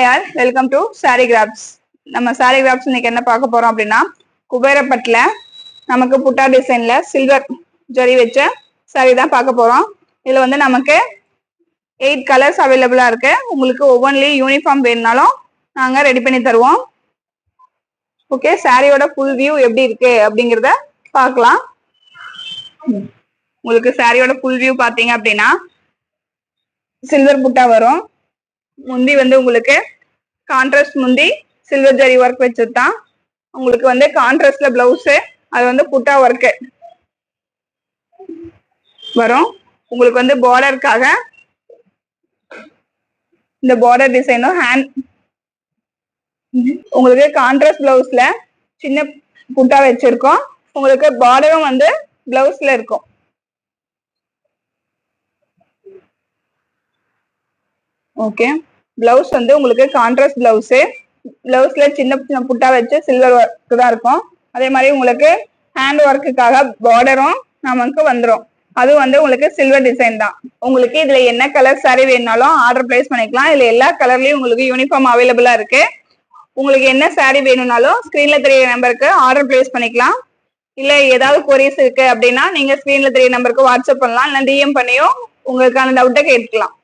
All welcome to Saree Crafts. நம்ம Saree Crafts இன்னைக்கு என்ன பார்க்க போறோம் அப்படின்னா, குபேரப்பட்டில் நமக்கு புட்டா டிசைன்ல சில்வர் ஜரி வச்ச சாரி தான் பார்க்க போறோம். இதுல வந்து நமக்கு 8 கலர்ஸ் அவைலபிளா இருக்கு. உங்களுக்கு ஒவ்வொன்றிலையும் யூனிஃபார்ம் வேணும்னாலும் நாங்க ரெடி பண்ணி தருவோம். ஓகே, சாரியோட ஃபுல் வியூ எப்படி இருக்கு அப்படிங்கிறத பார்க்கலாம். உங்களுக்கு சாரியோட ஃபுல் வியூ பாத்தீங்க அப்படின்னா சில்வர் புட்டா வரும். முந்தி வந்து உங்களுக்கு கான்ட்ராஸ்ட் முந்தி சில்வர் ஜரி ஒர்க் வச்சுதான். உங்களுக்கு வந்து கான்ட்ராஸ்ட்ல பிளவுஸ், அது வந்து புட்டா ஒர்க் வரும். உங்களுக்கு வந்து பார்டருக்காக இந்த பார்டர் டிசைனும் ஹேண்ட், உங்களுக்கு கான்ட்ராஸ்ட் பிளவுஸ்ல சின்ன புட்டா வச்சிருக்கோம். உங்களுக்கு பார்டரும் வந்து பிளவுஸ்ல இருக்கும். ஓகே, பிளவுஸ் வந்து உங்களுக்கு கான்ட்ராஸ்ட் பிளவுஸ், பிளவுஸ்ல சின்ன சின்ன புட்டா வச்சு சில்வர் ஒர்க் தான் இருக்கும். அதே மாதிரி உங்களுக்கு ஹேண்ட் ஒர்க்குக்காக பார்டரும் நமக்கு வந்துடும். அது வந்து உங்களுக்கு சில்வர் டிசைன் தான். உங்களுக்கு இதுல என்ன கலர் சாரி வேணும்னாலும் ஆர்டர் பிளேஸ் பண்ணிக்கலாம். இதுல எல்லா கலர்லயும் உங்களுக்கு யூனிஃபார்ம் அவைலபிளா இருக்கு. உங்களுக்கு என்ன சாரி வேணும்னாலும் ஸ்கிரீன்ல தெரிய நம்பருக்கு ஆர்டர் பிளேஸ் பண்ணிக்கலாம். இல்ல ஏதாவது கொரிஸ் இருக்கு அப்படின்னா நீங்க ஸ்கிரீன்ல தெரிய நம்பருக்கு வாட்ஸ்அப் பண்ணலாம், இல்ல டிஎம் பண்ணியும் உங்களுக்கான டவுட்டை கேட்டுக்கலாம்.